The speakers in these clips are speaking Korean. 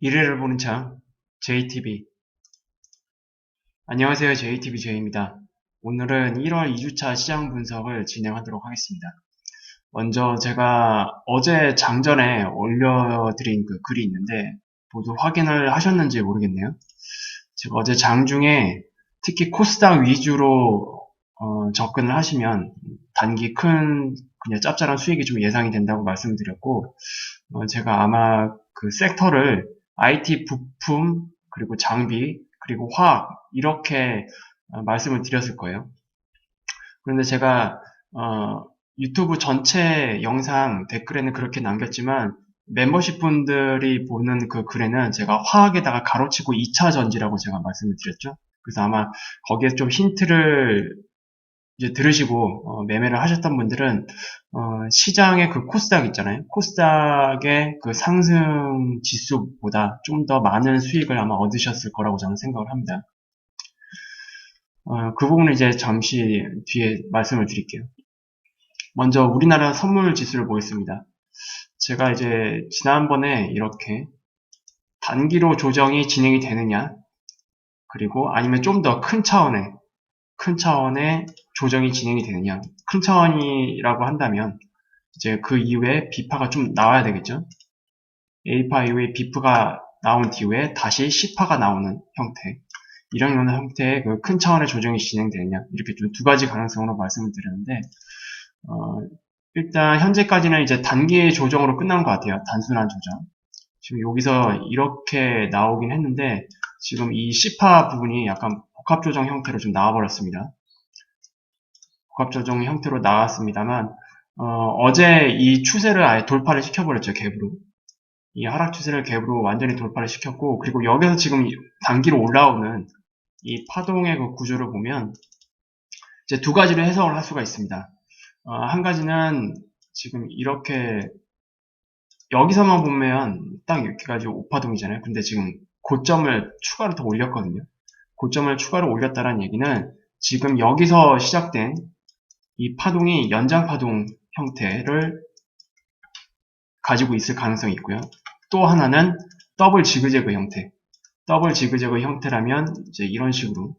미래를 보는 창 JTB. 안녕하세요. JTBJ입니다. 오늘은 1월 2주차 시장 분석을 진행하도록 하겠습니다. 먼저 제가 어제 장전에 올려드린 그 글이 있는데 모두 확인을 하셨는지 모르겠네요. 제가 어제 장중에 특히 코스닥 위주로 접근을 하시면 단기 큰 그냥 짭짤한 수익이 좀 예상이 된다고 말씀드렸고, 제가 아마 그 섹터를 IT 부품, 그리고 장비, 그리고 화학, 이렇게 말씀을 드렸을 거예요. 그런데 제가, 유튜브 전체 영상 댓글에는 그렇게 남겼지만, 멤버십 분들이 보는 그 글에는 제가 화학에다가 가로치고 2차 전지라고 제가 말씀을 드렸죠. 그래서 아마 거기에 좀 힌트를 이제 들으시고 매매를 하셨던 분들은 시장의 그 코스닥 있잖아요. 코스닥의 그 상승 지수보다 좀 더 많은 수익을 아마 얻으셨을 거라고 저는 생각을 합니다. 그 부분은 이제 잠시 뒤에 말씀을 드릴게요. 먼저 우리나라 선물 지수를 보겠습니다. 제가 이제 지난번에 이렇게 단기로 조정이 진행이 되느냐, 그리고 아니면 좀 더 큰 차원의 조정이 진행이 되느냐. 큰 차원이라고 한다면 이제 그 이후에 B파가 좀 나와야 되겠죠. A파 이후에 B파가 나온 뒤에 다시 C파가 나오는 형태. 이런 형태의 그 큰 차원의 조정이 진행되느냐. 이렇게 좀 두 가지 가능성으로 말씀을 드렸는데, 어, 일단 현재까지는 이제 단기 조정으로 끝난 것 같아요. 단순한 조정. 지금 여기서 이렇게 나오긴 했는데, 지금 이 C파 부분이 약간 복합 조정 형태로 좀 나와버렸습니다. 복합 조정 형태로 나왔습니다만, 어제 이 추세를 아예 돌파를 시켜버렸죠, 갭으로. 이 하락 추세를 갭으로 완전히 돌파를 시켰고, 그리고 여기서 지금 단기로 올라오는 이 파동의 그 구조를 보면, 이제 두 가지로 해석을 할 수가 있습니다. 한 가지는 지금 이렇게, 여기서만 보면 딱 이렇게 가지고 오파동이잖아요. 근데 지금 고점을 추가로 더 올렸거든요. 고점을 추가로 올렸다는 얘기는 지금 여기서 시작된 이 파동이 연장파동 형태를 가지고 있을 가능성이 있고요. 또 하나는 더블 지그재그 형태. 더블 지그재그 형태라면 이제 이런 식으로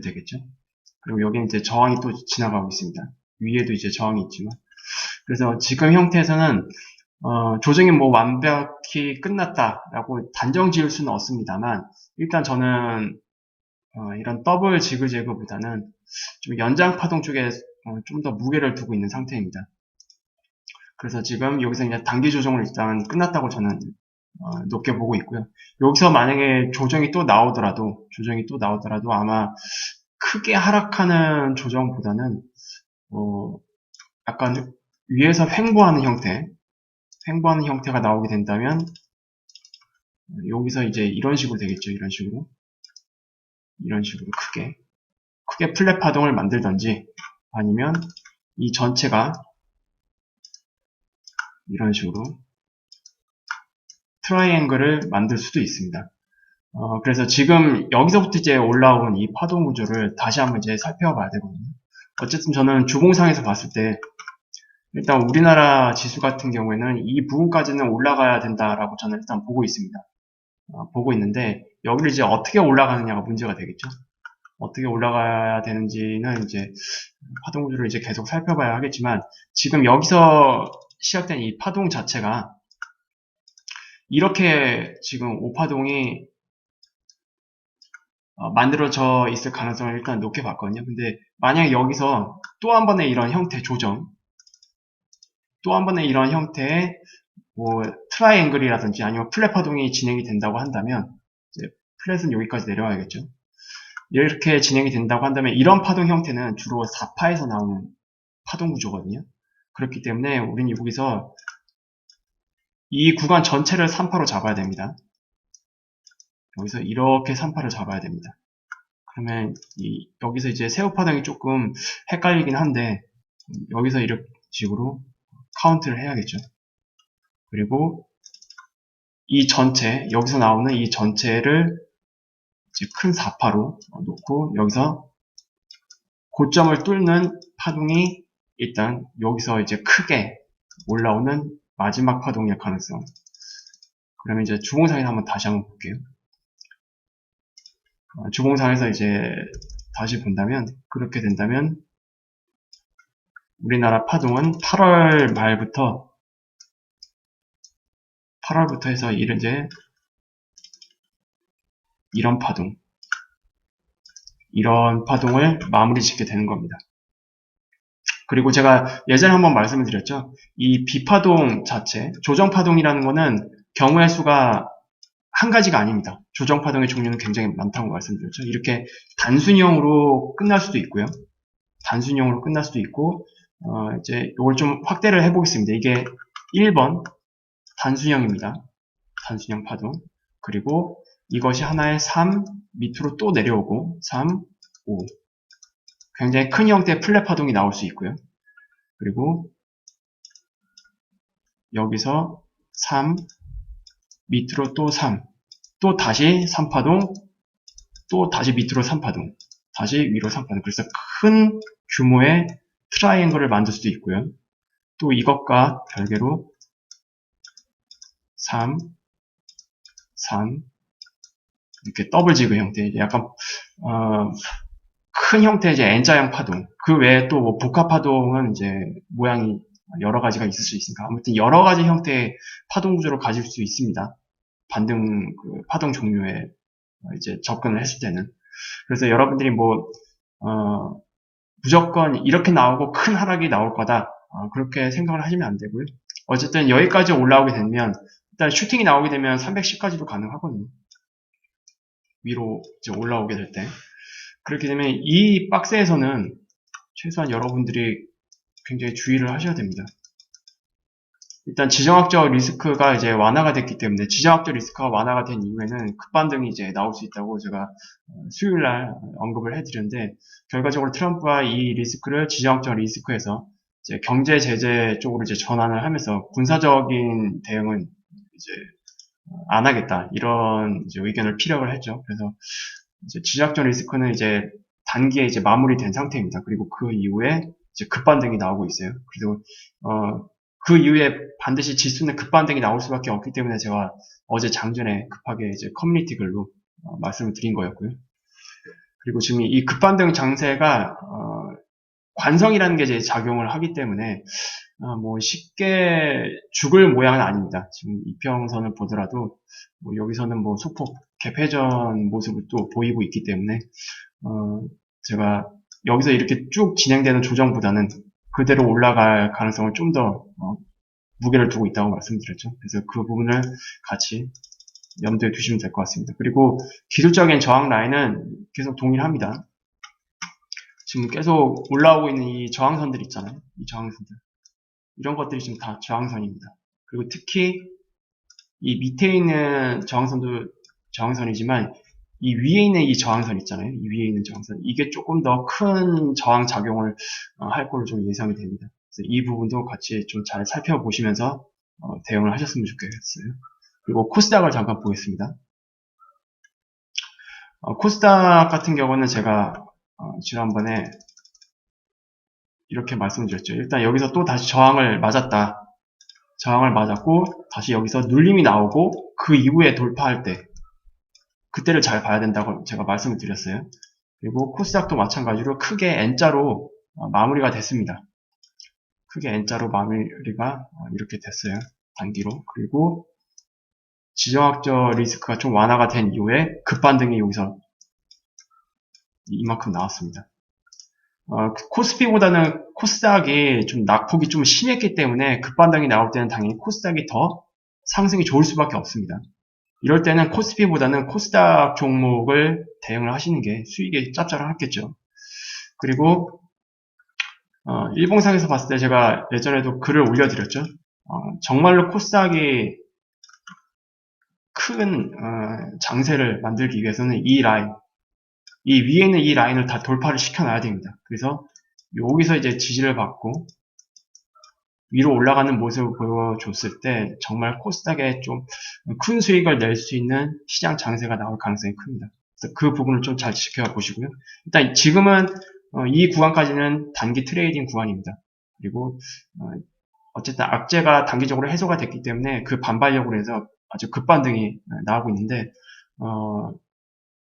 되겠죠. 그리고 여기는 이제 저항이 또 지나가고 있습니다. 위에도 이제 저항이 있지만. 그래서 지금 형태에서는 조정이 뭐 완벽히 끝났다라고 단정 지을 수는 없습니다만, 일단 저는 이런 더블 지그재그보다는 좀 연장 파동 쪽에 좀 더 무게를 두고 있는 상태입니다. 그래서 지금 여기서 이제 단기 조정을 일단 끝났다고 저는 높게 보고 있고요. 여기서 만약에 조정이 또 나오더라도 아마 크게 하락하는 조정보다는 약간 위에서 횡보하는 형태가 나오게 된다면 여기서 이제 이런 식으로 되겠죠. 이런 식으로 크게 플랫 파동을 만들던지 아니면 이 전체가 이런 식으로 트라이앵글을 만들 수도 있습니다. 그래서 지금 여기서부터 이제 올라온 이 파동 구조를 다시 한번 이제 살펴봐야 되거든요. 어쨌든 저는 주봉상에서 봤을 때 일단 우리나라 지수 같은 경우에는 이 부분까지는 올라가야 된다라고 저는 일단 보고 있습니다. 보고 있는데 여기를 이제 어떻게 올라가느냐가 문제가 되겠죠. 어떻게 올라가야 되는지는 이제 파동 구조를 이제 계속 살펴봐야 하겠지만 지금 여기서 시작된 이 파동 자체가 이렇게 지금 오파동이 만들어져 있을 가능성을 일단 높게 봤거든요. 근데 만약에 여기서 또 한 번의 이런 형태 조정, 또 한 번의 이런 형태의 뭐 트라이앵글이라든지 아니면 플랫 파동이 진행이 된다고 한다면 이제 플랫은 여기까지 내려와야겠죠. 이렇게 진행이 된다고 한다면 이런 파동 형태는 주로 4파에서 나오는 파동 구조거든요. 그렇기 때문에 우리는 여기서 이 구간 전체를 3파로 잡아야 됩니다. 여기서 이렇게 3파를 잡아야 됩니다. 그러면 여기서 이제 세우 파동이 조금 헷갈리긴 한데 여기서 이런 식으로 카운트를 해야겠죠. 그리고 이 전체, 여기서 나오는 이 전체를 이제 큰 4파로 놓고 여기서 고점을 뚫는 파동이 일단 여기서 이제 크게 올라오는 마지막 파동일 가능성. 그러면 이제 주봉상에서 다시 한번 볼게요. 주봉상에서 이제 다시 본다면, 그렇게 된다면 우리나라 파동은 8월부터 해서 이제 이런 파동을 마무리 짓게 되는 겁니다. 그리고 제가 예전에 한번 말씀을 드렸죠. 이 비파동 자체, 조정파동이라는 거는 경우의 수가 한 가지가 아닙니다. 조정파동의 종류는 굉장히 많다고 말씀드렸죠. 이렇게 단순형으로 끝날 수도 있고요. 단순형으로 끝날 수도 있고, 이제 이걸 좀 확대를 해보겠습니다. 이게 1번 단순형입니다. 단순형 파동. 그리고 이것이 하나의 3 밑으로 또 내려오고 3, 5. 굉장히 큰 형태의 플랫 파동이 나올 수 있고요. 그리고 여기서 3 밑으로 또 3, 또 다시 3파동, 또 다시 밑으로 3파동, 다시 위로 3파동. 그래서 큰 규모의 트라이앵글을 만들 수도 있고요. 또 이것과 별개로 3, 3 이렇게 더블 지그 형태, 약간 큰 형태의 이제 N자형 파동. 그 외에 또 뭐 복합 파동은 이제 모양이 여러 가지가 있을 수 있으니까 아무튼 여러 가지 형태의 파동 구조를 가질 수 있습니다. 반등 파동 종류에 이제 접근을 했을 때는. 그래서 여러분들이 무조건 이렇게 나오고 큰 하락이 나올 거다. 그렇게 생각을 하시면 안 되고요. 어쨌든 여기까지 올라오게 되면 일단 슈팅이 나오게 되면 310까지도 가능하거든요. 위로 이제 올라오게 될 때. 그렇게 되면 이 박스에서는 최소한 여러분들이 굉장히 주의를 하셔야 됩니다. 일단 지정학적 리스크가 이제 완화가 됐기 때문에 지정학적 리스크가 완화가 된 이후에는 급반등이 이제 나올 수 있다고 제가 수요일날 언급을 해드렸는데 결과적으로 트럼프가 이 리스크를 지정학적 리스크에서 이제 경제 제재 쪽으로 이제 전환을 하면서 군사적인 대응은 이제 안 하겠다 이런 이제 의견을 피력을 했죠. 그래서 이제 지정학적 리스크는 이제 단기에 이제 마무리된 상태입니다. 그리고 그 이후에 이제 급반등이 나오고 있어요. 그리고 그 이후에 반드시 지수는 급반등이 나올 수밖에 없기 때문에 제가 어제 장전에 급하게 이제 커뮤니티 글로 말씀을 드린 거였고요. 그리고 지금 이 급반등 장세가 관성이라는 게 이제 작용을 하기 때문에 뭐 쉽게 죽을 모양은 아닙니다. 지금 이평선을 보더라도 뭐 여기서는 뭐 소폭 갭회전 모습을 또 보이고 있기 때문에 제가 여기서 이렇게 쭉 진행되는 조정보다는 그대로 올라갈 가능성을 좀 더 무게를 두고 있다고 말씀드렸죠. 그래서 그 부분을 같이 염두에 두시면 될 것 같습니다. 그리고 기술적인 저항 라인은 계속 동일합니다. 지금 계속 올라오고 있는 이 저항선들 있잖아요. 이 저항선들. 이런 것들이 지금 다 저항선입니다. 그리고 특히 이 밑에 있는 저항선도 저항선이지만 이 위에 있는 이 저항선 있잖아요. 이 위에 있는 저항선. 이게 조금 더 큰 저항 작용을 할 걸로 좀 예상이 됩니다. 그래서 이 부분도 같이 좀 잘 살펴보시면서 대응을 하셨으면 좋겠어요. 그리고 코스닥을 잠깐 보겠습니다. 코스닥 같은 경우는 제가 지난번에 이렇게 말씀드렸죠. 일단 여기서 또 다시 저항을 맞았다. 저항을 맞았고 다시 여기서 눌림이 나오고 그 이후에 돌파할 때 그때를 잘 봐야 된다고 제가 말씀을 드렸어요. 그리고 코스닥도 마찬가지로 크게 N자로 마무리가 됐습니다. 크게 N자로 마무리가 이렇게 됐어요. 단기로. 그리고 지정학적 리스크가 좀 완화가 된 이후에 급반등이 여기서 이만큼 나왔습니다. 코스피보다는 코스닥이 좀 낙폭이 좀 심했기 때문에 급반등이 나올 때는 당연히 코스닥이 더 상승이 좋을 수밖에 없습니다. 이럴 때는 코스피보다는 코스닥 종목을 대응을 하시는 게 수익이 짭짤하겠죠. 그리고 일봉상에서 봤을 때 제가 예전에도 글을 올려드렸죠. 정말로 코스닥이 큰 장세를 만들기 위해서는 이 라인, 이 위에 있는 이 라인을 다 돌파를 시켜놔야 됩니다. 그래서 여기서 이제 지지를 받고 위로 올라가는 모습을 보여줬을 때 정말 코스닥에 좀 큰 수익을 낼 수 있는 시장 장세가 나올 가능성이 큽니다. 그래서 그 부분을 좀 잘 지켜보시고요. 일단 지금은 이 구간까지는 단기 트레이딩 구간입니다. 그리고 어쨌든 악재가 단기적으로 해소가 됐기 때문에 그 반발력으로 해서 아주 급반등이 나오고 있는데,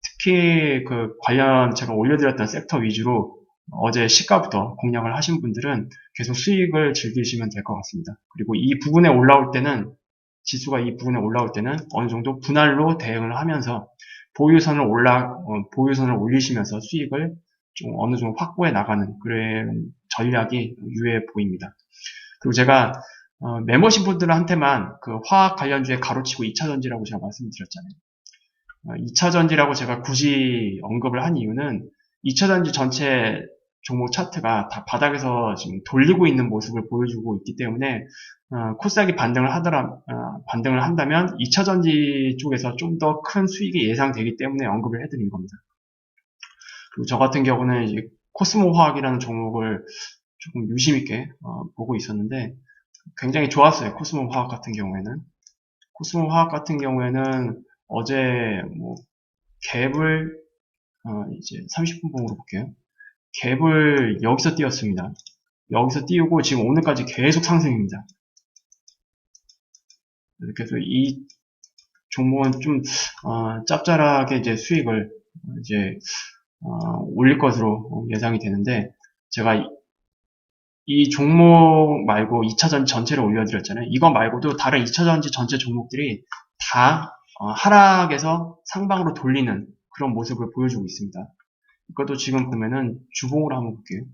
특히 그 관련 제가 올려드렸던 섹터 위주로 어제 시가부터 공략을 하신 분들은 계속 수익을 즐기시면 될 것 같습니다. 그리고 이 부분에 올라올 때는, 지수가 이 부분에 올라올 때는 어느 정도 분할로 대응을 하면서 보유선을 올리시면서 수익을 좀 어느 정도 확보해 나가는 그런 전략이 유효해 보입니다. 그리고 제가 멤버십 분들한테만 그 화학 관련주에 가로치고 2차전지라고 제가 말씀드렸잖아요. 2차전지라고 제가 굳이 언급을 한 이유는 2차전지 전체 종목 차트가 다 바닥에서 지금 돌리고 있는 모습을 보여주고 있기 때문에 코스닥이 반등을 한다면 2차전지 쪽에서 좀 더 큰 수익이 예상되기 때문에 언급을 해드린 겁니다. 그리고 저 같은 경우는 이제 코스모 화학이라는 종목을 조금 유심 있게 보고 있었는데 굉장히 좋았어요. 코스모 화학 같은 경우에는 어제 뭐 갭을 이제 30분 봉으로 볼게요. 갭을 여기서 띄웠습니다. 여기서 띄우고 지금 오늘까지 계속 상승입니다. 그래서 이 종목은 좀 짭짤하게 이제 수익을 이제 올릴 것으로 예상이 되는데, 제가 이 종목 말고 2차전지 전체를 올려드렸잖아요. 이거 말고도 다른 2차전지 전체 종목들이 다 하락에서 상방으로 돌리는 그런 모습을 보여주고 있습니다. 이것도 지금 보면은 주봉으로 한번 볼게요.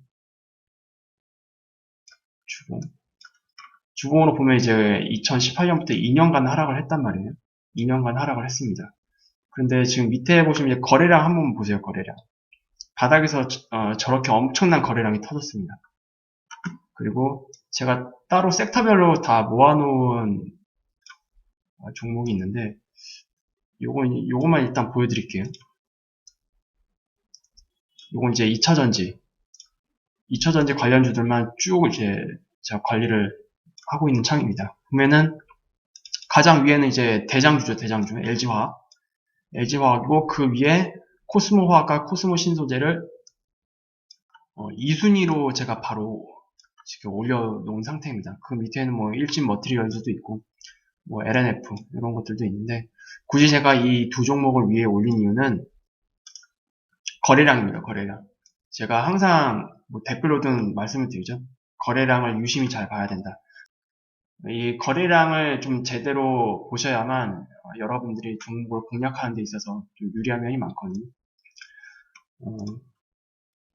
주봉으로 보면 이제 2018년부터 2년간 하락을 했단 말이에요. 2년간 하락을 했습니다. 그런데 지금 밑에 보시면 이제 거래량 한번 보세요. 거래량. 바닥에서 저렇게 엄청난 거래량이 터졌습니다. 그리고 제가 따로 섹터별로 다 모아놓은 종목이 있는데, 요것만 일단 보여드릴게요. 요건 이제 2차전지 관련주들만 쭉 이제 제가 관리를 하고 있는 창입니다. 보면은 가장 위에는 이제 대장주 LG화학이고 그 위에 코스모화학과 코스모신소재를 2순위로 제가 바로 지금 올려놓은 상태입니다. 그 밑에는 뭐 일진머티리얼즈도 있고 뭐 LNF 이런 것들도 있는데, 굳이 제가 이 두 종목을 위에 올린 이유는 거래량입니다. 거래량. 제가 항상 뭐 댓글로든 말씀을 드리죠. 거래량을 유심히 잘 봐야 된다. 이 거래량을 좀 제대로 보셔야만 여러분들이 종목을 공략하는 데 있어서 좀 유리한 면이 많거든요.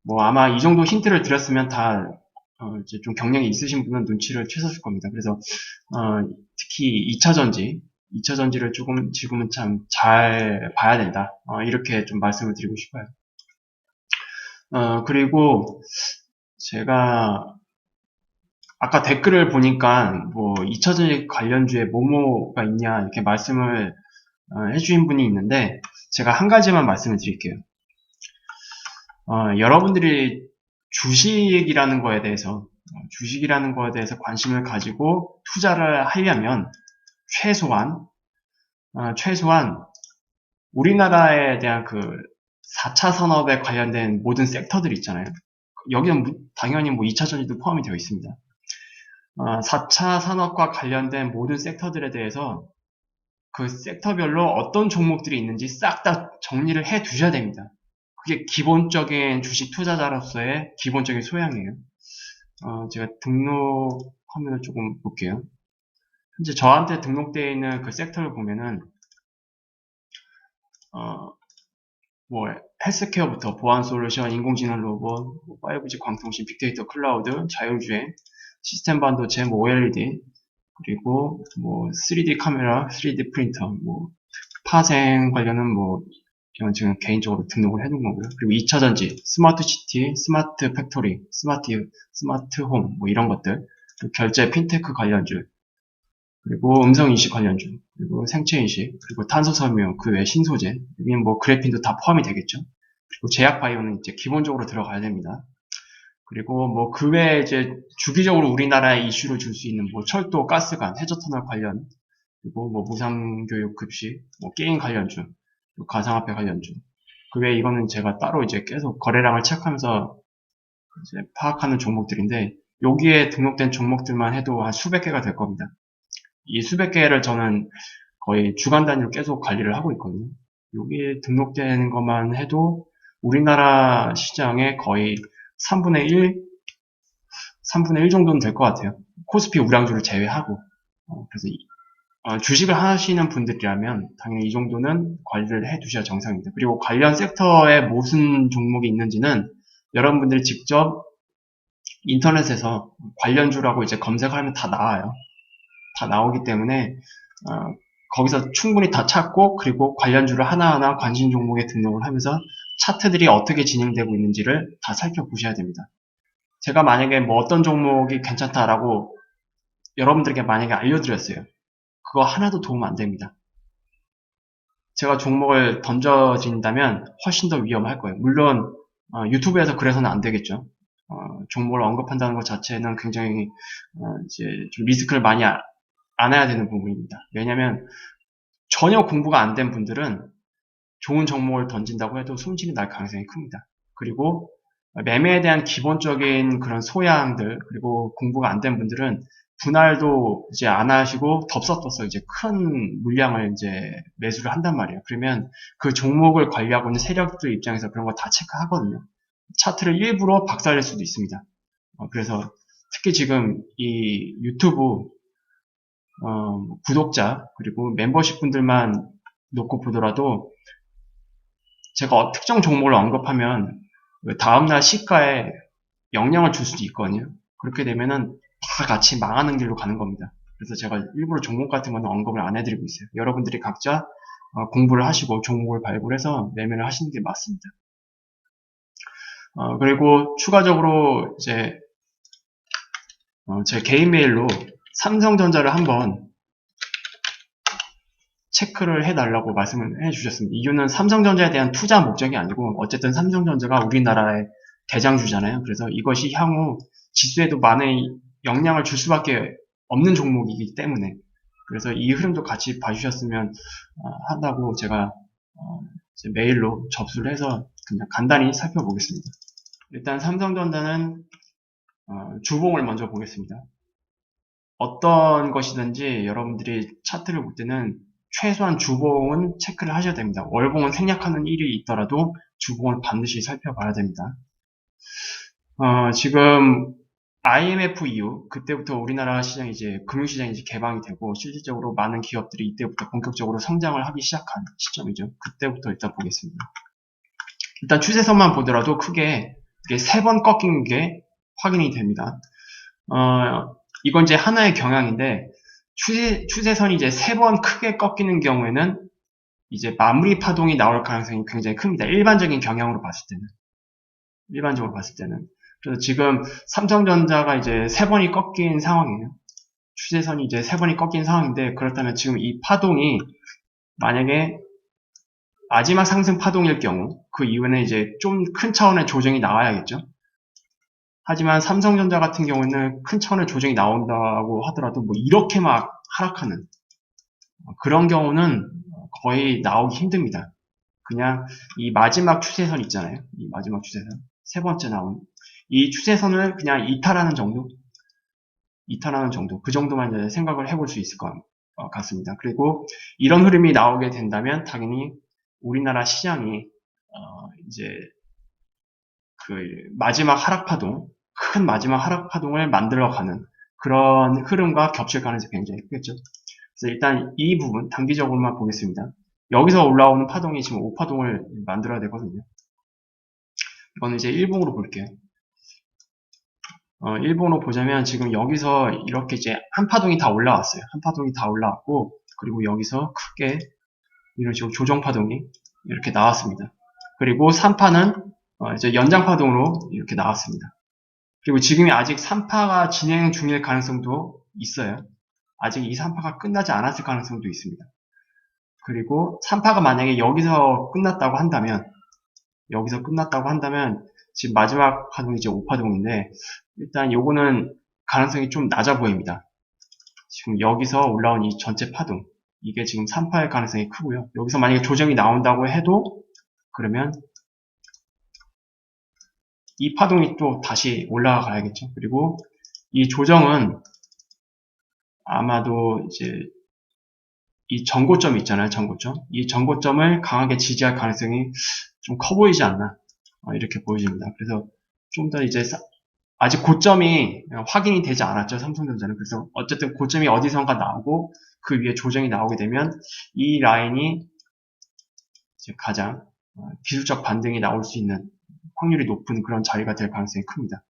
뭐 아마 이 정도 힌트를 드렸으면 다 이제 좀 경력이 있으신 분은 눈치를 채셨을 겁니다. 그래서 특히 2차전지를 조금 지금은 참 잘 봐야 된다. 이렇게 좀 말씀을 드리고 싶어요. 그리고 제가 아까 댓글을 보니까 뭐 2차전지 관련주에 뭐뭐가 있냐 이렇게 말씀을 해주신 분이 있는데, 제가 한 가지만 말씀을 드릴게요. 여러분들이 주식이라는 거에 대해서 관심을 가지고 투자를 하려면 최소한 우리나라에 대한 그 4차 산업에 관련된 모든 섹터들 있잖아요. 여기는 당연히 뭐 2차전지도 포함이 되어 있습니다. 4차 산업과 관련된 모든 섹터들에 대해서 그 섹터별로 어떤 종목들이 있는지 싹 다 정리를 해 두셔야 됩니다. 그게 기본적인 주식 투자자로서의 기본적인 소양이에요. 제가 등록 화면을 조금 볼게요. 현재 저한테 등록되어 있는 그 섹터를 보면은 뭐 헬스케어부터 보안 솔루션, 인공지능 로봇, 5G 광통신, 빅데이터, 클라우드, 자율주행, 시스템 반도체, 뭐 OLED, 그리고 뭐 3D 카메라, 3D 프린터, 뭐 파생 관련은 뭐 이건 지금 개인적으로 등록을 해둔 거고요. 그리고 2차전지, 스마트 시티, 스마트 팩토리, 스마트 홈, 뭐 이런 것들, 그리고 결제, 핀테크 관련주, 그리고 음성인식 관련주, 그리고 생체인식, 그리고 탄소섬유, 그 외 신소재, 여기는 뭐 그래핀도 다 포함이 되겠죠. 그리고 제약바이오는 이제 기본적으로 들어가야 됩니다. 그리고 뭐 그 외에 이제 주기적으로 우리나라에 이슈를 줄 수 있는 뭐 철도, 가스관, 해저터널 관련, 그리고 뭐 무상교육 급식, 뭐 게임 관련주, 가상화폐 관련주. 그 외에 이거는 제가 따로 이제 계속 거래량을 체크하면서 이제 파악하는 종목들인데, 여기에 등록된 종목들만 해도 한 수백 개가 될 겁니다. 이 수백 개를 저는 거의 주간 단위로 계속 관리를 하고 있거든요. 여기에 등록되는 것만 해도 우리나라 시장의 거의 3분의 1 정도는 될 것 같아요. 코스피 우량주를 제외하고. 그래서 주식을 하시는 분들이라면 당연히 이 정도는 관리를 해 두셔야 정상입니다. 그리고 관련 섹터에 무슨 종목이 있는지는 여러분들이 직접 인터넷에서 관련주라고 이제 검색을 하면 다 나와요. 다 나오기 때문에 거기서 충분히 다 찾고, 그리고 관련주를 하나하나 관심 종목에 등록을 하면서 차트들이 어떻게 진행되고 있는지를 다 살펴보셔야 됩니다. 제가 만약에 뭐 어떤 종목이 괜찮다라고 여러분들에게 만약에 알려드렸어요. 그거 하나도 도움 안 됩니다. 제가 종목을 던져진다면 훨씬 더 위험할 거예요. 물론 유튜브에서 그래서는 안 되겠죠. 종목을 언급한다는 것 자체는 굉장히 이제 좀 리스크를 많이 안아야 되는 부분입니다. 왜냐하면 전혀 공부가 안 된 분들은 좋은 종목을 던진다고 해도 손실이 날 가능성이 큽니다. 그리고 매매에 대한 기본적인 그런 소양들, 그리고 공부가 안 된 분들은 분할도 이제 안 하시고 덥석덥석 이제 큰 물량을 이제 매수를 한단 말이에요. 그러면 그 종목을 관리하고 있는 세력들 입장에서 그런 거 다 체크하거든요. 차트를 일부러 박살낼 수도 있습니다. 그래서 특히 지금 이 유튜브 구독자 그리고 멤버십 분들만 놓고 보더라도 제가 특정 종목을 언급하면 다음날 시가에 영향을 줄 수도 있거든요. 그렇게 되면은 다 같이 망하는 길로 가는 겁니다. 그래서 제가 일부러 종목 같은 거는 언급을 안 해드리고 있어요. 여러분들이 각자 공부를 하시고 종목을 발굴해서 매매를 하시는 게 맞습니다. 그리고 추가적으로 이제 제 개인 메일로 삼성전자를 한번 체크를 해달라고 말씀을 해주셨습니다. 이유는 삼성전자에 대한 투자 목적이 아니고 어쨌든 삼성전자가 우리나라의 대장주잖아요. 그래서 이것이 향후 지수에도 많은 영향을 줄 수밖에 없는 종목이기 때문에, 그래서 이 흐름도 같이 봐주셨으면 한다고 제가 제 메일로 접수를 해서 그냥 간단히 살펴보겠습니다. 일단 삼성전자는 주봉을 먼저 보겠습니다. 어떤 것이든지 여러분들이 차트를 볼 때는 최소한 주봉은 체크를 하셔야 됩니다. 월봉은 생략하는 일이 있더라도 주봉을 반드시 살펴봐야 됩니다. 지금 IMF 이후 그때부터 우리나라 시장이 이제 금융시장이 이제 개방이 되고 실질적으로 많은 기업들이 이때부터 본격적으로 성장을 하기 시작한 시점이죠. 그때부터 일단 보겠습니다. 일단 추세선만 보더라도 크게 이게 3번 꺾인 게 확인이 됩니다. 이건 이제 하나의 경향인데 추세선이 이제 3번 크게 꺾이는 경우에는 이제 마무리 파동이 나올 가능성이 굉장히 큽니다. 일반적으로 봤을 때는. 그래서 지금 삼성전자가 이제 3번이 꺾인 상황이에요. 추세선이 이제 3번이 꺾인 상황인데, 그렇다면 지금 이 파동이 만약에 마지막 상승 파동일 경우, 그 이후에는 이제 좀 큰 차원의 조정이 나와야겠죠. 하지만 삼성전자 같은 경우는 큰 차원의 조정이 나온다고 하더라도 뭐 이렇게 막 하락하는 그런 경우는 거의 나오기 힘듭니다. 그냥 이 마지막 추세선 있잖아요. 이 마지막 추세선. 3번째 나온 이 추세선을 그냥 이탈하는 정도? 그 정도만 이제 생각을 해볼 수 있을 것 같습니다. 그리고 이런 흐름이 나오게 된다면 당연히 우리나라 시장이 이제 그 마지막 하락파동, 큰 마지막 하락파동을 만들어가는 그런 흐름과 겹칠 가능성이 굉장히 크겠죠. 그래서 일단 이 부분 단기적으로만 보겠습니다. 여기서 올라오는 파동이 지금 5파동을 만들어야 되거든요. 이거는 이제 일봉으로 볼게요. 일본으로 보자면 지금 여기서 이렇게 이제 한 파동이 다 올라왔어요. 한 파동이 다 올라왔고, 그리고 여기서 크게 이런 식으로 조정 파동이 이렇게 나왔습니다. 그리고 3파는 이제 연장 파동으로 이렇게 나왔습니다. 그리고 지금이 아직 3파가 진행 중일 가능성도 있어요. 아직 이 3파가 끝나지 않았을 가능성도 있습니다. 그리고 3파가 만약에 여기서 끝났다고 한다면 지금 마지막 파동이 이제 5파동인데, 일단 요거는 가능성이 좀 낮아 보입니다. 지금 여기서 올라온 이 전체 파동, 이게 지금 3파의 가능성이 크고요. 여기서 만약에 조정이 나온다고 해도 그러면 이 파동이 또 다시 올라가야겠죠. 그리고 이 조정은 아마도 이제 이 전고점 있잖아요, 전고점. 이 전고점을 강하게 지지할 가능성이 좀 커 보이지 않나. 이렇게 보여집니다. 그래서 좀 더 이제 아직 고점이 확인이 되지 않았죠, 삼성전자는. 그래서 어쨌든 고점이 어디선가 나오고 그 위에 조정이 나오게 되면 이 라인이 이제 가장 기술적 반등이 나올 수 있는 확률이 높은 그런 자리가 될 가능성이 큽니다.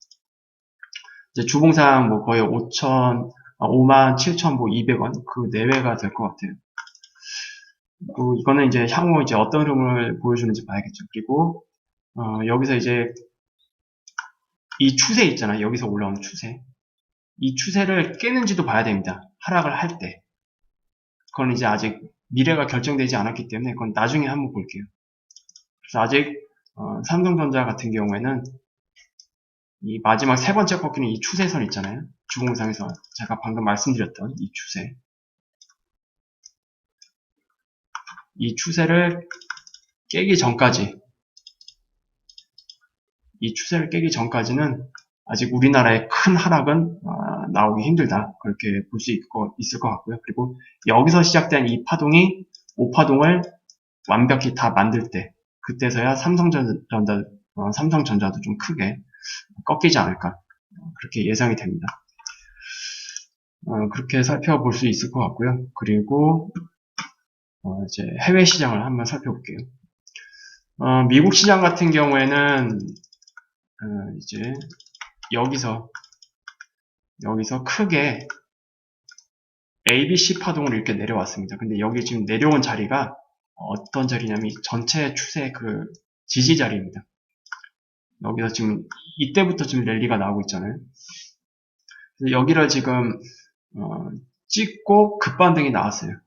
이제 주봉상 뭐 거의 57,200원 그 내외가 될 것 같아요. 이거는 이제 향후 이제 어떤 흐름을 보여주는지 봐야겠죠. 그리고 여기서 이제 이 추세 있잖아요. 여기서 올라오는 추세. 이 추세를 깨는지도 봐야 됩니다. 하락을 할 때. 그건 이제 아직 미래가 결정되지 않았기 때문에 그건 나중에 한번 볼게요. 그래서 아직 삼성전자 같은 경우에는 이 마지막 세 번째 꺾이는 이 추세선 있잖아요. 주봉상에서 제가 방금 말씀드렸던 이 추세. 이 추세를 깨기 전까지 는 아직 우리나라의 큰 하락은 나오기 힘들다. 그렇게 볼 수 있을 것 같고요. 그리고 여기서 시작된 이 파동이 5파동을 완벽히 다 만들 때 그때서야 삼성전자도 좀 크게 꺾이지 않을까 그렇게 예상이 됩니다. 그렇게 살펴볼 수 있을 것 같고요. 그리고 이제 해외 시장을 한번 살펴볼게요. 미국 시장 같은 경우에는 이제 여기서 크게 ABC 파동으로 이렇게 내려왔습니다. 근데 여기 지금 내려온 자리가 어떤 자리냐면 전체 추세 그 지지 자리입니다. 여기서 지금 이때부터 지금 랠리가 나오고 있잖아요. 여기를 지금 찍고 급반등이 나왔어요.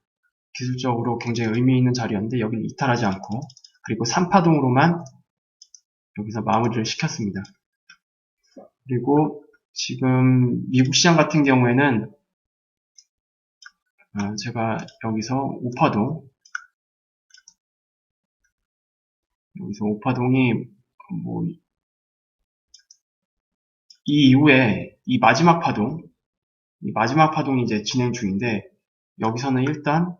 기술적으로 굉장히 의미 있는 자리였는데 여기는 이탈하지 않고 그리고 3파동으로만 여기서 마무리를 시켰습니다. 그리고 지금 미국 시장 같은 경우에는 제가 여기서 5파동이 뭐 이 이후에 이 마지막 파동이 이제 진행 중인데 여기서는 일단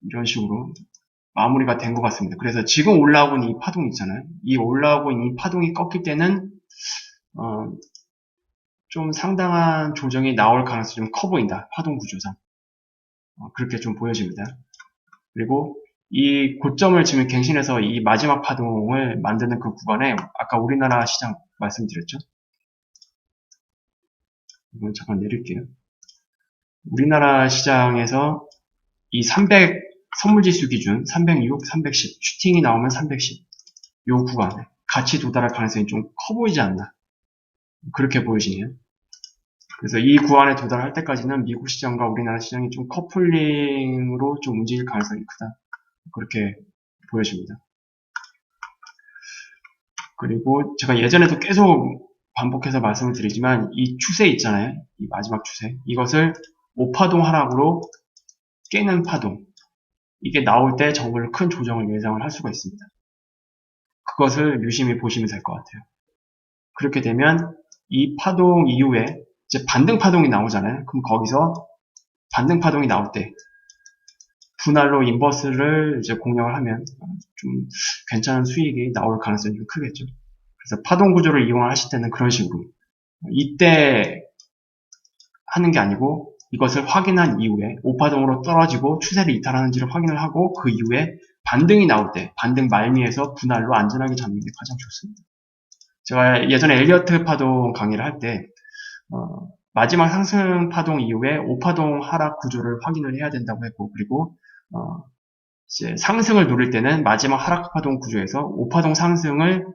이런 식으로 마무리가 된 것 같습니다. 그래서 지금 올라오고 있는 이 파동 있잖아요. 이 올라오고 있는 이 파동이 꺾일 때는 좀 상당한 조정이 나올 가능성이 좀 커 보인다. 파동 구조상. 그렇게 좀 보여집니다. 그리고 이 고점을 지금 갱신해서 이 마지막 파동을 만드는 그 구간에 아까 우리나라 시장 말씀드렸죠. 이건 잠깐 내릴게요. 우리나라 시장에서 이 300 선물지수 기준 306, 310 슈팅이 나오면 310 요 구간에 같이 도달할 가능성이 좀 커 보이지 않나 그렇게 보이시네요. 그래서 이 구간에 도달할 때까지는 미국 시장과 우리나라 시장이 좀 커플링으로 좀 움직일 가능성이 크다. 그렇게 보여집니다. 그리고 제가 예전에도 계속 반복해서 말씀을 드리지만 이 추세 있잖아요. 이 마지막 추세. 이것을 5파동 하락으로 깨는 파동. 이게 나올 때 정말 큰 조정을 예상을 할 수가 있습니다. 그것을 유심히 보시면 될 것 같아요. 그렇게 되면 이 파동 이후에 이제 반등 파동이 나오잖아요. 그럼 거기서 반등 파동이 나올 때 분할로 인버스를 이제 공략을 하면 좀 괜찮은 수익이 나올 가능성이 좀 크겠죠. 그래서 파동 구조를 이용하실 때는 그런 식으로 이때 하는 게 아니고 이것을 확인한 이후에 5파동으로 떨어지고 추세를 이탈하는지를 확인을 하고 그 이후에 반등이 나올 때 반등 말미에서 분할로 안전하게 잡는 게 가장 좋습니다. 제가 예전에 엘리어트 파동 강의를 할 때 마지막 상승 파동 이후에 5파동 하락 구조를 확인을 해야 된다고 했고 그리고 이제 상승을 노릴 때는 마지막 하락 파동 구조에서 5파동 상승을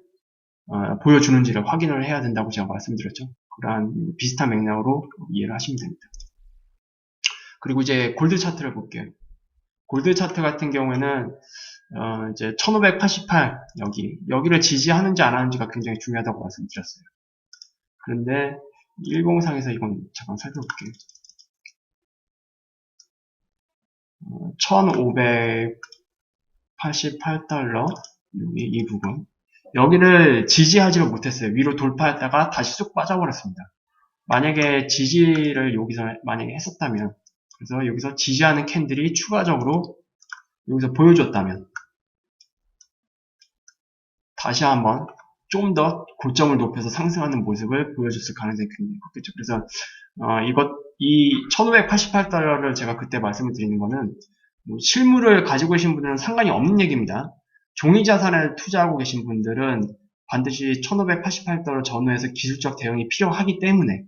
보여주는지를 확인을 해야 된다고 제가 말씀드렸죠. 그러한 비슷한 맥락으로 이해를 하시면 됩니다. 그리고 이제 골드 차트를 볼게요. 골드 차트 같은 경우에는 이제 1588 여기를 지지하는지 안 하는지가 굉장히 중요하다고 말씀드렸어요. 그런데 10상에서 이건 잠깐 살펴볼게요. 1588달러 이 부분 여기를 지지하지를 못했어요. 위로 돌파했다가 다시 쑥 빠져버렸습니다. 만약에 지지를 여기서 만약에 했었다면 그래서 여기서 지지하는 캔들이 추가적으로 여기서 보여줬다면 다시 한번 좀 더 고점을 높여서 상승하는 모습을 보여줬을 가능성이 굉장히 컸겠죠. 그래서 이 1588달러를 제가 그때 말씀을 드리는 거는 뭐 실물을 가지고 계신 분들은 상관이 없는 얘기입니다. 종이 자산에 투자하고 계신 분들은 반드시 1588달러 전후에서 기술적 대응이 필요하기 때문에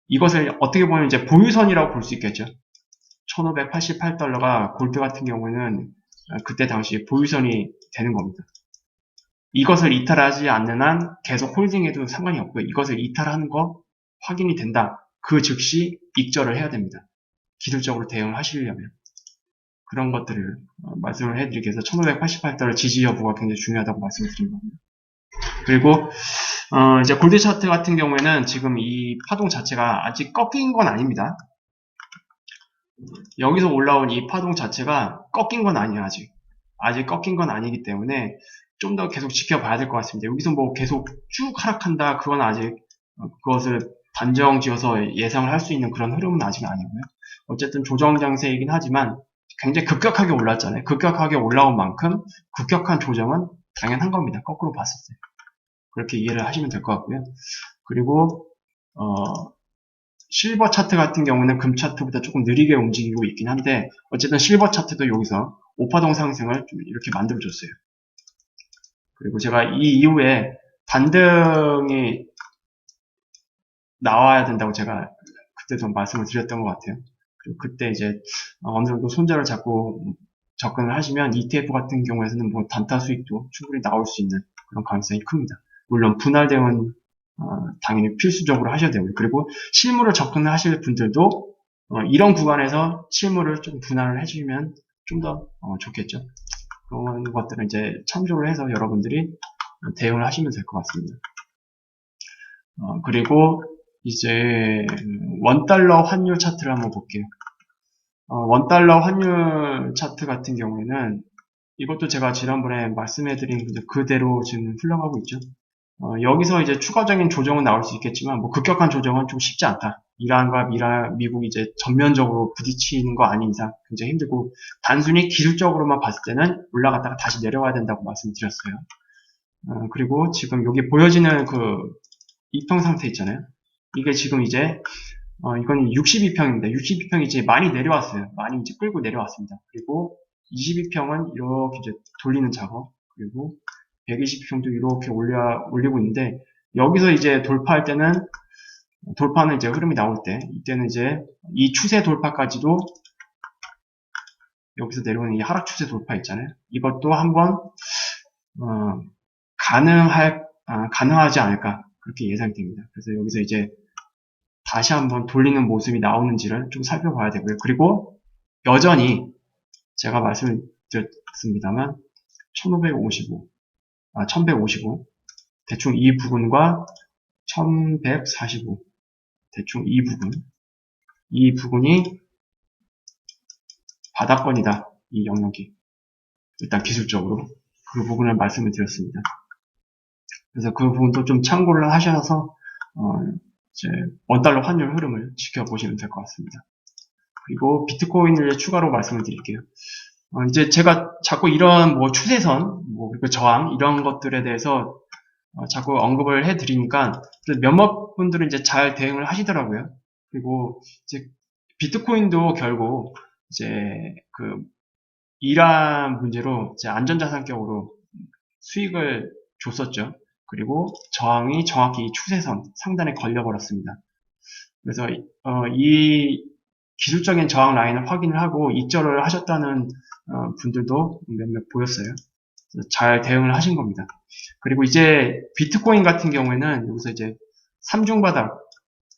이것을 어떻게 보면 이제 보유선이라고 볼 수 있겠죠. 1588달러가 골드 같은 경우는 그때 당시 보유선이 되는 겁니다. 이것을 이탈하지 않는 한 계속 홀딩해도 상관이 없고요. 이것을 이탈하는 거 확인이 된다. 그 즉시 익절을 해야 됩니다. 기술적으로 대응을 하시려면. 그런 것들을 말씀을 해드리기 위해서 1588달러 지지 여부가 굉장히 중요하다고 말씀을 드린 겁니다. 그리고 이제 골드 차트 같은 경우에는 지금 이 파동 자체가 아직 꺾인 건 아닙니다. 여기서 올라온 이 파동 자체가 꺾인 건 아니에요. 아직 꺾인 건 아니기 때문에 좀 더 계속 지켜봐야 될 것 같습니다. 여기서 뭐 계속 쭉 하락한다, 그건 아직 그것을 단정 지어서 예상을 할 수 있는 그런 흐름은 아직 아니고요. 어쨌든 조정 장세이긴 하지만 굉장히 급격하게 올랐잖아요. 급격하게 올라온 만큼 급격한 조정은 당연한 겁니다. 거꾸로 봤을 때. 그렇게 이해를 하시면 될 것 같고요. 그리고 실버 차트 같은 경우는 금 차트보다 조금 느리게 움직이고 있긴 한데 어쨌든 실버 차트도 여기서 오파동 상승을 좀 이렇게 만들어줬어요. 그리고 제가 이 이후에 반등이 나와야 된다고 제가 그때 좀 말씀을 드렸던 것 같아요. 그리고 그때 이제 어느 정도 손절을 잡고 접근을 하시면 ETF 같은 경우에는 뭐 단타 수익도 충분히 나올 수 있는 그런 가능성이 큽니다. 물론 분할 대응은 당연히 필수적으로 하셔야 되고요. 그리고 실물을 접근을 하실 분들도 이런 구간에서 실물을 좀 분할을 해주시면 좀 더 좋겠죠. 그런 것들은 이제 참조를 해서 여러분들이 대응을 하시면 될 것 같습니다. 그리고 이제 원달러 환율 차트를 한번 볼게요. 원달러 환율 차트 같은 경우에는 이것도 제가 지난번에 말씀해드린 그대로 지금 흘러가고 있죠. 여기서 이제 추가적인 조정은 나올 수 있겠지만 뭐 급격한 조정은 좀 쉽지 않다. 이란과 미국이 이제 전면적으로 부딪히는 거 아닌 이상 굉장히 힘들고 단순히 기술적으로만 봤을 때는 올라갔다가 다시 내려와야 된다고 말씀드렸어요. 그리고 지금 여기 보여지는 그 이평 상태 있잖아요. 이게 지금 이제 이건 62평입니다. 62평이 이제 많이 내려왔어요. 많이 이제 끌고 내려왔습니다. 그리고 22평은 이렇게 이제 돌리는 작업, 그리고 120평도 이렇게 올리고 있는데, 여기서 이제 돌파할 때는, 돌파는 이제 흐름이 나올 때, 이때는 이제 이 추세 돌파까지도 여기서 내려오는 이 하락 추세 돌파 있잖아요. 이것도 한번, 가능하지 않을까. 그렇게 예상이 됩니다. 그래서 여기서 이제 다시 한번 돌리는 모습이 나오는지를 좀 살펴봐야 되고요. 그리고 여전히 제가 말씀을 드렸습니다만 1555, 1155 대충 이 부분과 1145 대충 이 부분이 바닥권이다. 이 영역이 일단 기술적으로 그 부분을 말씀을 드렸습니다. 그래서 그 부분도 좀 참고를 하셔서 이제 원달러 환율 흐름을 지켜보시면 될 것 같습니다. 그리고 비트코인을 추가로 말씀을 드릴게요. 이제 제가 자꾸 이런 뭐 추세선, 뭐 그리고 저항 이런 것들에 대해서 자꾸 언급을 해드리니까 몇몇 분들은 이제 잘 대응을 하시더라고요. 그리고 이제 비트코인도 결국 이제 그 이러한 문제로 이제 안전자산격으로 수익을 줬었죠. 그리고 저항이 정확히 추세선 상단에 걸려버렸습니다. 그래서 이 기술적인 저항 라인을 확인을 하고 익절을 하셨다는 분들도 몇몇 보였어요. 잘 대응을 하신 겁니다. 그리고 이제 비트코인 같은 경우에는 여기서 이제 3중 바닥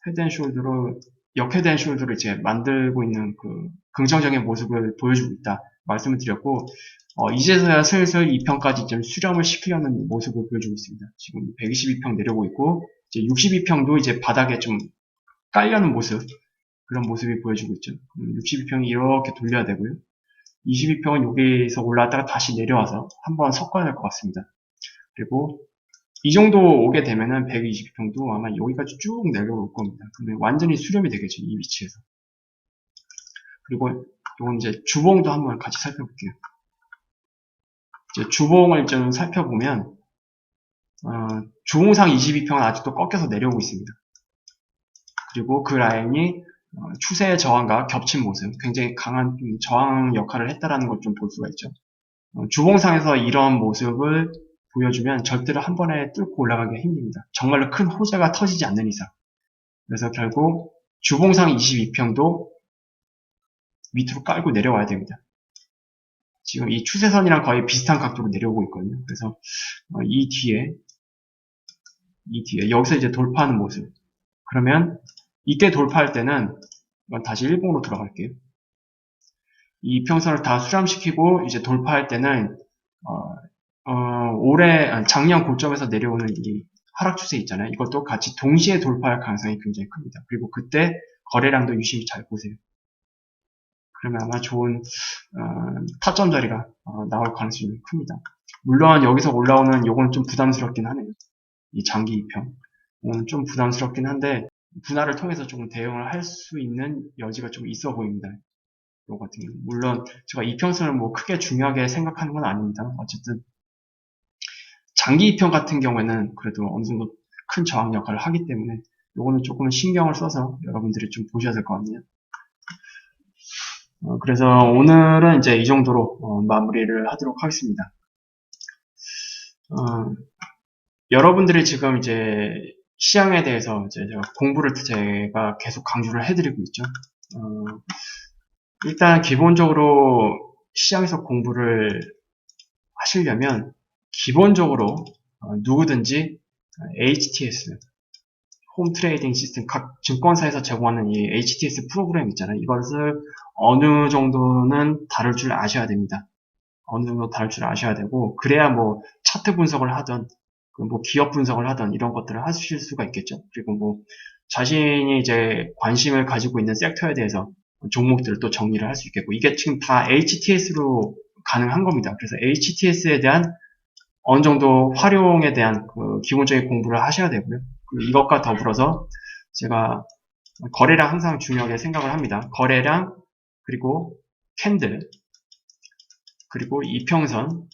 헤드앤숄더로 역헤드앤숄더를 이제 만들고 있는 그 긍정적인 모습을 보여주고 있다 말씀을 드렸고 이제서야 슬슬 2평까지 좀 수렴을 시키려는 모습을 보여주고 있습니다. 지금 122평 내려오고 있고 이제 62평도 이제 바닥에 좀 깔려는 모습 그런 모습이 보여주고 있죠. 62평이 이렇게 돌려야 되고요. 22평은 여기서 올라왔다가 다시 내려와서 한번 섞어야 될 것 같습니다. 그리고 이 정도 오게 되면은 122평도 아마 여기까지 쭉 내려올 겁니다. 그러면 완전히 수렴이 되겠죠. 이 위치에서. 그리고 이건 이제 주봉도 한번 같이 살펴볼게요. 이제 주봉을 좀 살펴보면 주봉상 22평은 아직도 꺾여서 내려오고 있습니다. 그리고 그 라인이 추세의 저항과 겹친 모습, 굉장히 강한 저항 역할을 했다라는 걸 좀 볼 수가 있죠. 주봉상에서 이런 모습을 보여주면 절대로 한 번에 뚫고 올라가기가 힘듭니다. 정말로 큰 호재가 터지지 않는 이상. 그래서 결국 주봉상 22평도 밑으로 깔고 내려와야 됩니다. 지금 이 추세선이랑 거의 비슷한 각도로 내려오고 있거든요. 그래서 이 뒤에 여기서 이제 돌파하는 모습. 그러면 이때 돌파할 때는 다시 일봉으로 들어갈게요. 이 이평선을 다 수렴시키고 이제 돌파할 때는 작년 고점에서 내려오는 이 하락 추세 있잖아요. 이것도 같이 동시에 돌파할 가능성이 굉장히 큽니다. 그리고 그때 거래량도 유심히 잘 보세요. 그러면 아마 좋은 타점 자리가 나올 가능성이 큽니다. 물론 여기서 올라오는 요건 좀 부담스럽긴 하네요. 이 장기 이평 좀 부담스럽긴 한데 분할을 통해서 조금 대응을 할 수 있는 여지가 좀 있어 보입니다. 요 같은 경우 물론 제가 이평선을 뭐 크게 중요하게 생각하는 건 아닙니다. 어쨌든 장기 이평 같은 경우에는 그래도 어느 정도 큰 저항 역할을 하기 때문에 요거는 조금 신경을 써서 여러분들이 좀 보셔야 될 것 같네요. 그래서 오늘은 이제 이 정도로 마무리를 하도록 하겠습니다. 여러분들이 지금 이제 시장에 대해서 이제 공부를 제가 계속 강조를 해드리고 있죠. 일단 기본적으로 시장에서 공부를 하시려면 기본적으로 누구든지 HTS 홈 트레이딩 시스템 각 증권사에서 제공하는 이 HTS 프로그램 있잖아요. 이것을 어느 정도는 다룰 줄 아셔야 됩니다. 어느 정도 다룰 줄 아셔야 되고 그래야 뭐 차트 분석을 하던 뭐 기업 분석을 하던 이런 것들을 하실 수가 있겠죠. 그리고 뭐 자신이 이제 관심을 가지고 있는 섹터에 대해서 종목들을 또 정리를 할 수 있겠고 이게 지금 다 HTS로 가능한 겁니다. 그래서 HTS에 대한 어느 정도 활용에 대한 그 기본적인 공부를 하셔야 되고요. 이것과 더불어서 제가 거래량 항상 중요하게 생각을 합니다. 거래량 그리고 캔들 그리고 이평선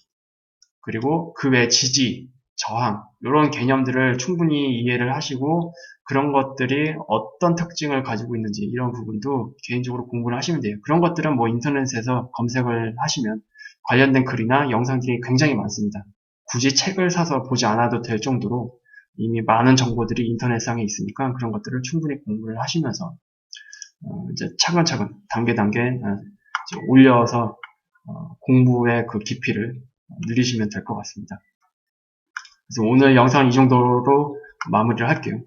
그리고 그 외 지지, 저항 이런 개념들을 충분히 이해를 하시고 그런 것들이 어떤 특징을 가지고 있는지 이런 부분도 개인적으로 공부를 하시면 돼요. 그런 것들은 뭐 인터넷에서 검색을 하시면 관련된 글이나 영상들이 굉장히 많습니다. 굳이 책을 사서 보지 않아도 될 정도로 이미 많은 정보들이 인터넷상에 있으니까 그런 것들을 충분히 공부를 하시면서 이제 차근차근 단계 올려서 공부의 그 깊이를 누리시면 될 것 같습니다. 그래서 오늘 영상은 이 정도로 마무리를 할게요.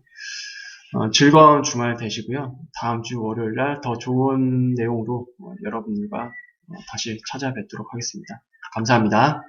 즐거운 주말 되시고요. 다음 주 월요일날 더 좋은 내용으로 여러분들과 다시 찾아뵙도록 하겠습니다. 감사합니다.